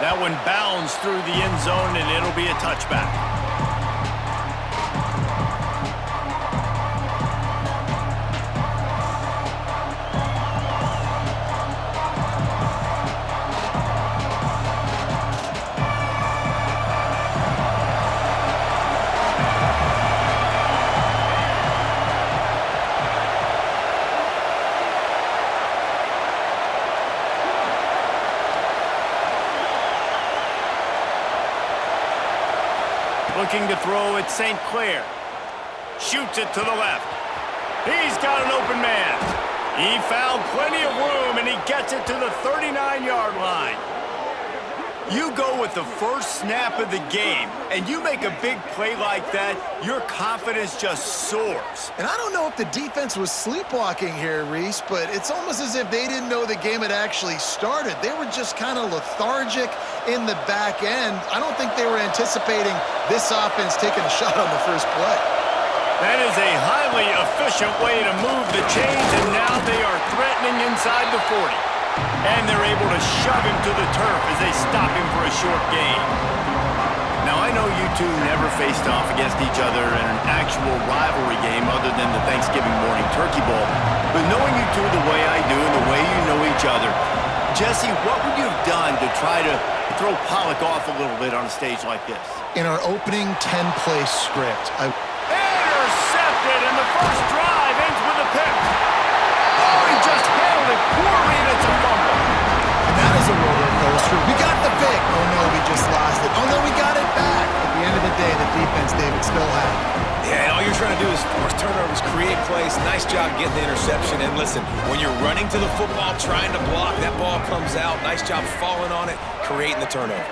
That one bounds through the end zone, and it'll be a touchback. Looking to throw at St. Clair. Shoots it to the left. He's got an open man. He found plenty of room, and he gets it to the 39-yard line. You go with the first snap of the game, and you make a big play like that, your confidence just soars. And I don't know if the defense was sleepwalking here, Reese, but it's almost as if they didn't know the game had actually started. They were just kind of lethargic in the back end. I don't think they were anticipating this offense taking a shot on the first play. That is a highly efficient way to move the chains, and now they are threatening inside the 40. And they're able to shove him to the turf as they stop him for a short gain. Now, I know you two never faced off against each other in an actual rivalry game other than the Thanksgiving morning turkey bowl. But knowing you two the way I do and the way you know each other, Jesse, what would you have done to try to throw Pollock off a little bit on a stage like this? In our opening 10-play script, Intercepted, and the first drive ends with a pick. Oh, he just handled it poorly, and it's a fumble. And that is a roller coaster. We got the pick. Oh, no, we just lost it. Oh, no, we got it back. At the end of the day, the defense, David, still had it. Yeah, and all you're trying to do is force turnovers, create plays. Nice job getting the interception. And listen, when you're running to the football, trying to block, that ball comes out. Nice job falling on it, creating the turnover.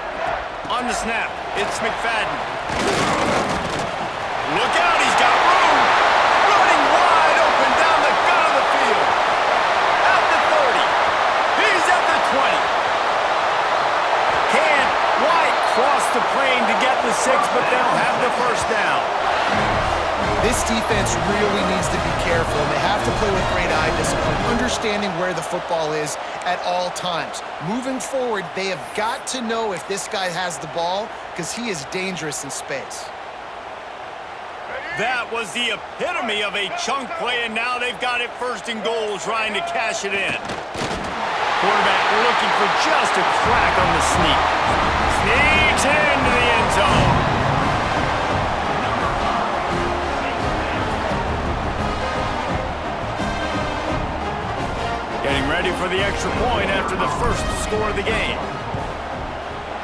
On the snap, it's McFadden. Look out, he's got room. Running wide open down the gut of the field. At the 30. He's at the 20. Can't quite cross the plane to get the 6, but they'll have the first down. This defense really needs to be careful, and they have to play with great eye discipline, understanding where the football is at all times. Moving forward, they have got to know if this guy has the ball, because he is dangerous in space. That was the epitome of a chunk play, and now they've got it first and goal, trying to cash it in. Quarterback looking for just a crack on the sneak. Sneaks into the end zone. Getting ready for the extra point after the first score of the game.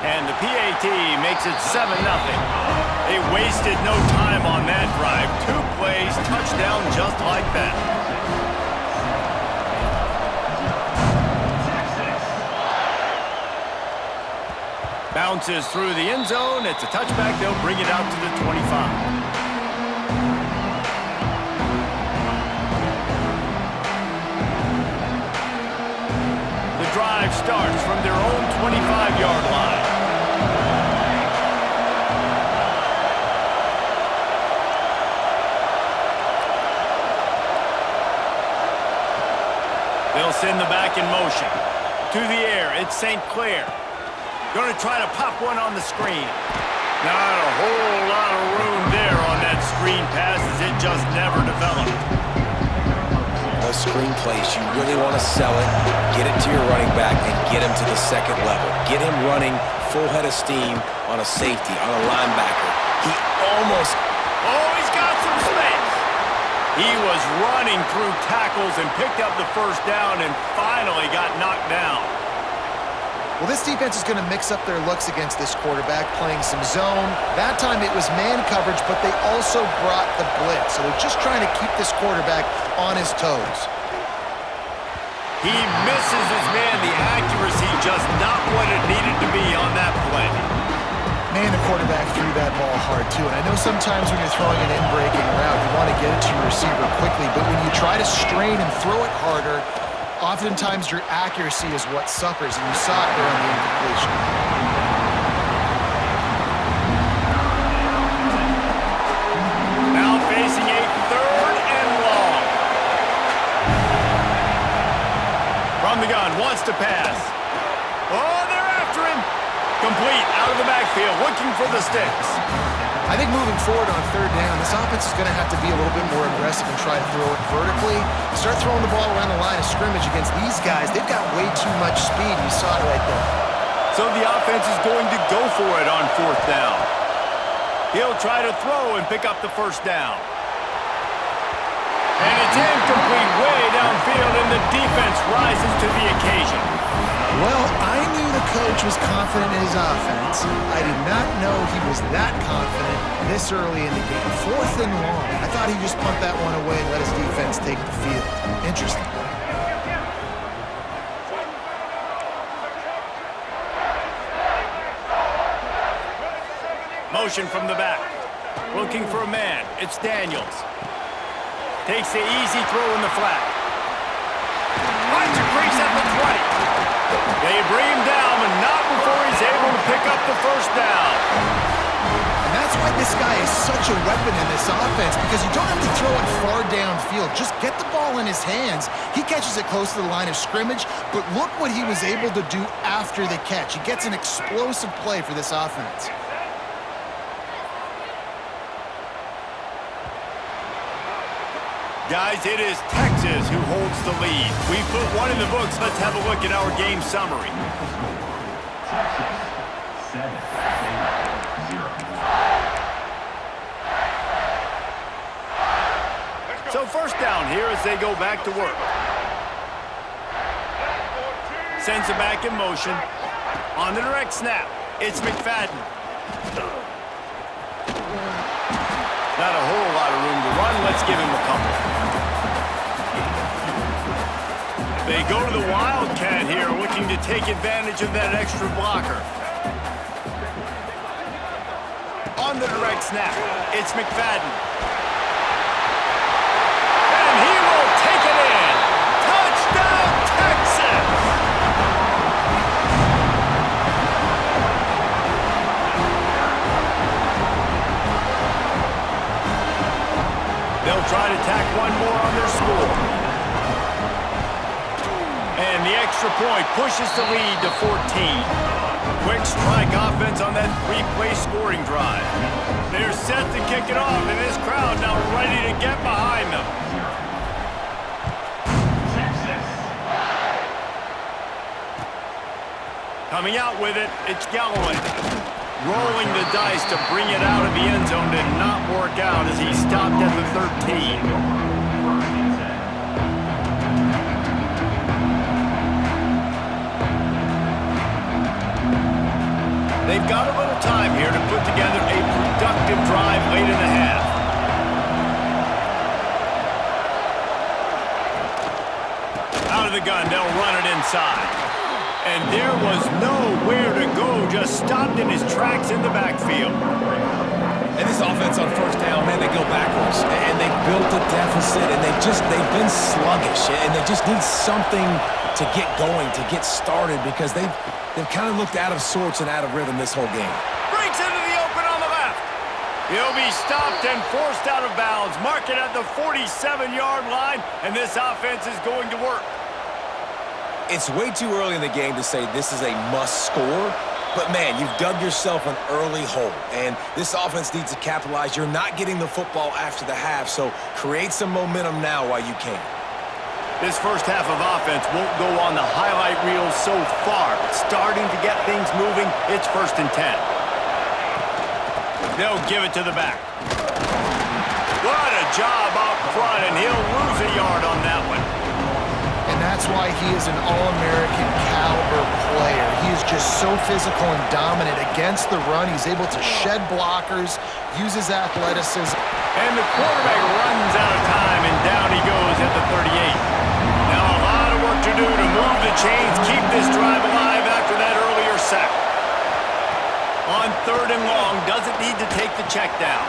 And the PAT makes it 7-0. They wasted no time on that drive. 2 plays, touchdown just like that. Bounces through the end zone. It's a touchback. They'll bring it out to the 25. The drive starts from their own 25-yard line. They'll send the back in motion. To the air, it's St. Clair. Going to try to pop one on the screen. Not a whole lot of room there on that screen pass, as it just never developed. Those screen plays, you really want to sell it, get it to your running back, and get him to the second level. Get him running full head of steam on a safety, on a linebacker. He almost... Oh, he's got some space. He was running through tackles and picked up the first down and finally got knocked down. Well, this defense is going to mix up their looks against this quarterback, playing some zone. That time it was man coverage, but they also brought the blitz. So they're just trying to keep this quarterback on his toes. He misses his man. The accuracy just not what it needed to be on that play. Man, the quarterback threw that ball hard, too. And I know sometimes when you're throwing an in-breaking route, you want to get it to your receiver quickly. But when you try to strain and throw it harder, oftentimes your accuracy is what suffers, and you saw it there on the incompletion. Now facing a 3rd and long. From the gun, wants to pass. Oh, they're after him. complete out of the backfield, looking for the sticks. I think moving forward on third down, this offense is going to have to be a little bit more aggressive and try to throw it vertically. Start throwing the ball around the line of scrimmage against these guys. They've got way too much speed. You saw it right there. So the offense is going to go for it on fourth down. He'll try to throw and pick up the first down. And it's incomplete way downfield, and the defense rises to the occasion. Well, I knew the coach was confident in his offense. I did not know he was that confident this early in the game. Fourth and long. I thought he'd just punt that one away and let his defense take the field. Interesting. Motion from the back. Looking for a man. It's Daniels. Takes the easy throw in the flat. Finds a crease at the 20. They bring him down, but not before he's able to pick up the first down. And that's why this guy is such a weapon in this offense, because you don't have to throw it far downfield. Just get the ball in his hands. He catches it close to the line of scrimmage, but look what he was able to do after the catch. He gets an explosive play for this offense. Guys, it is Texas who holds the lead. We've put one in the books. Let's have a look at our game summary. So first down here as they go back to work. Sends it back in motion. On the direct snap, it's McFadden. Not a whole lot of room to run. Let's give him a couple. They go to the Wildcat here, looking to take advantage of that extra blocker. On the direct snap, it's McFadden. And he will take it in. Touchdown, Texas! They'll try to tack one more on their score. And the extra point pushes the lead to 14. Quick strike offense on that three-play scoring drive. They're set to kick it off, and this crowd now ready to get behind them. Coming out with it, it's Galloway. Rolling the dice to bring it out of the end zone did not work out as he stopped at the 13. They've got a little time here to put together a productive drive late in the half. Out of the gun, they'll run it inside. And there was nowhere to go, just stopped in his tracks in the backfield. And this offense on first down, man, they go backwards. And they've built a deficit, and they've been sluggish. And they just need something to get going, to get started, because they've kind of looked out of sorts and out of rhythm this whole game. Breaks into the open on the left. He'll be stopped and forced out of bounds. Mark it at the 47-yard line, and this offense is going to work. It's way too early in the game to say this is a must score, but man, you've dug yourself an early hole, and this offense needs to capitalize. You're not getting the football after the half, so create some momentum now while you can. This first half of offense won't go on the highlight reel so far, but starting to get things moving, it's 1st and 10. They'll give it to the back. What a job up front, and he'll lose a yard on that one. And that's why he is an All-American caliber player. He is just so physical and dominant against the run. He's able to shed blockers, use his athleticism. And the quarterback runs out of time, and down he goes at the 38. Now a lot of work to do to move the chains, keep this drive alive after that earlier sack. On 3rd and long, doesn't need to take the check down.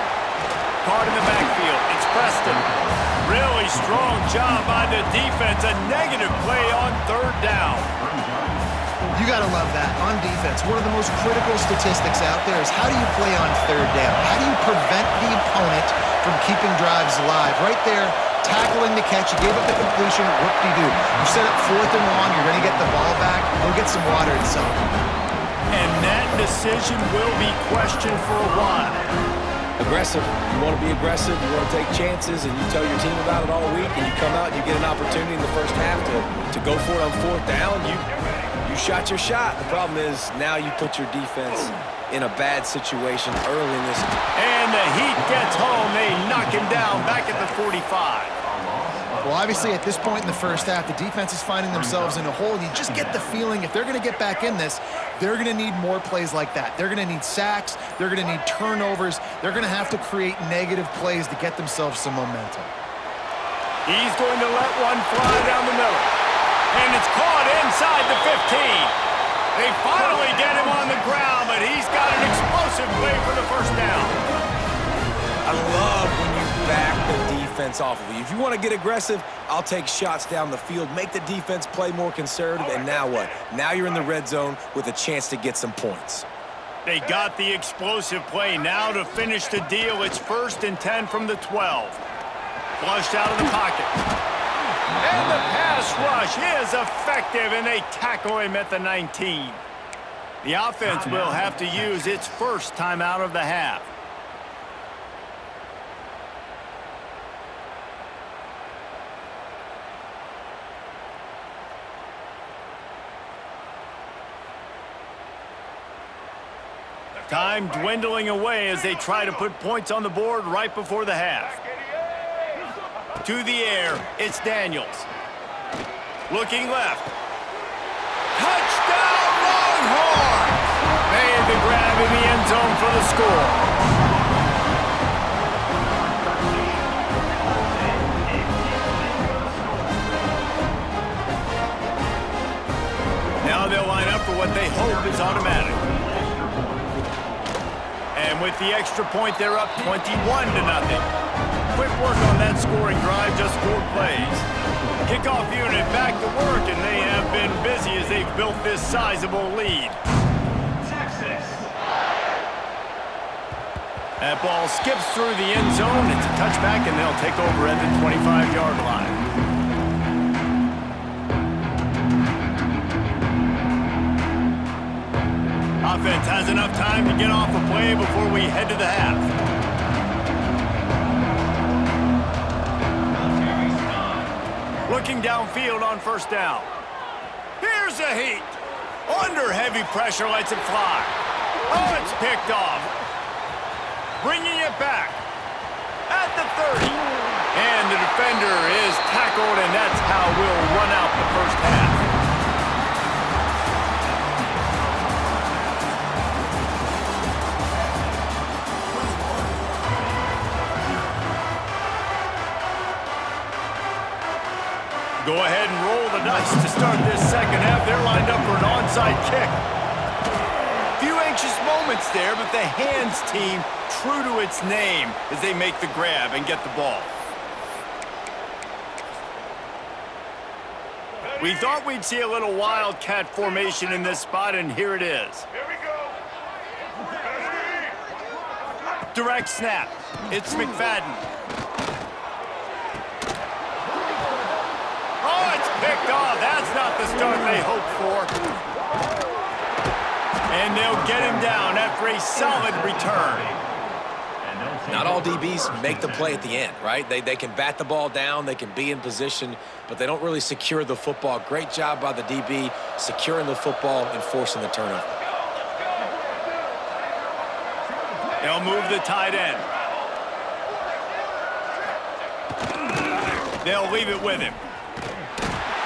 Card in the backfield, it's Preston. Really strong job by the defense. A negative play on 3rd down. You got to love that on defense. One of the most critical statistics out there is how do you play on 3rd down? How do you prevent the opponent from keeping drives alive? Right there, tackling the catch. You gave up the completion. Whoop-de-doo. You set up 4th and long. You're going to get the ball back. Go get some water and some. And And that decision will be questioned for a while. Aggressive. You want to be aggressive. You want to take chances, and you tell your team about it all week, and you come out and you get an opportunity in the first half to go for it on fourth down. You shot your shot. The problem is now you put your defense in a bad situation early in this. And the Heat gets home. They knock him down back at the 45. Well, obviously, at this point in the first half, the defense is finding themselves in a hole. You just get the feeling if they're going to get back in this, they're going to need more plays like that. They're going to need sacks. They're going to need turnovers. They're going to have to create negative plays to get themselves some momentum. He's going to let one fly down the middle. And it's caught inside the 15. They finally get him on the ground, but he's got an explosive play for the first down. I love when you back the defense off of you. If you want to get aggressive, I'll take shots down the field, make the defense play more conservative, and now what? Now you're in the red zone with a chance to get some points. They got the explosive play. Now to finish the deal, it's 1st and 10 from the 12. Flushed out of the pocket. And the pass rush is effective, and they tackle him at the 19. The offense will have to use its first timeout of the half. Time dwindling away as they try to put points on the board right before the half. To the air, it's Daniels. Looking left. Touchdown, Longhorns! Made the grab in the end zone for the score. Now they'll line up for what they hope is automatic. And with the extra point, they're up 21-0. Quick work on that scoring drive, just 4 plays. Kickoff unit back to work, and they have been busy as they've built this sizable lead. That ball skips through the end zone. It's a touchback, and they'll take over at the 25-yard line. Offense has enough time to get off a play before we head to the half. Looking downfield on 1st down. Here's the Heat. Under heavy pressure, lets it fly. Oh, it's picked off. Bringing it back at the 30. And the defender is tackled, and that's how we'll run out the first half. Go ahead and roll the dice to start this second half. They're lined up for an onside kick. Few anxious moments there, but the hands team true to its name as they make the grab and get the ball. We thought we'd see a little wildcat formation in this spot, and here it is. Here we go. Direct snap. It's McFadden. Oh, it's picked off. That's not the start they hoped for. And they'll get him down after a solid return. Not all DBs make the play at the end, right? They can bat the ball down, they can be in position, but they don't really secure the football. Great job by the DB securing the football and forcing the turnover. They'll move the tight end. They'll leave it with him.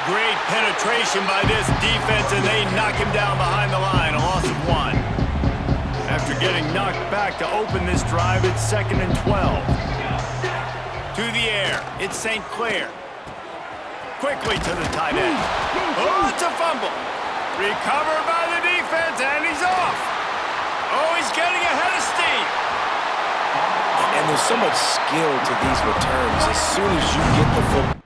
Great penetration by this defense, and they knock him down behind the line, a loss of 1. After getting knocked back to open this drive, it's 2nd and 12. To the air, it's St. Clair. Quickly to the tight end. Oh, it's a fumble. Recovered by the defense, and he's off. Oh, he's getting ahead of steam. And there's so much skill to these returns. As soon as you get the football.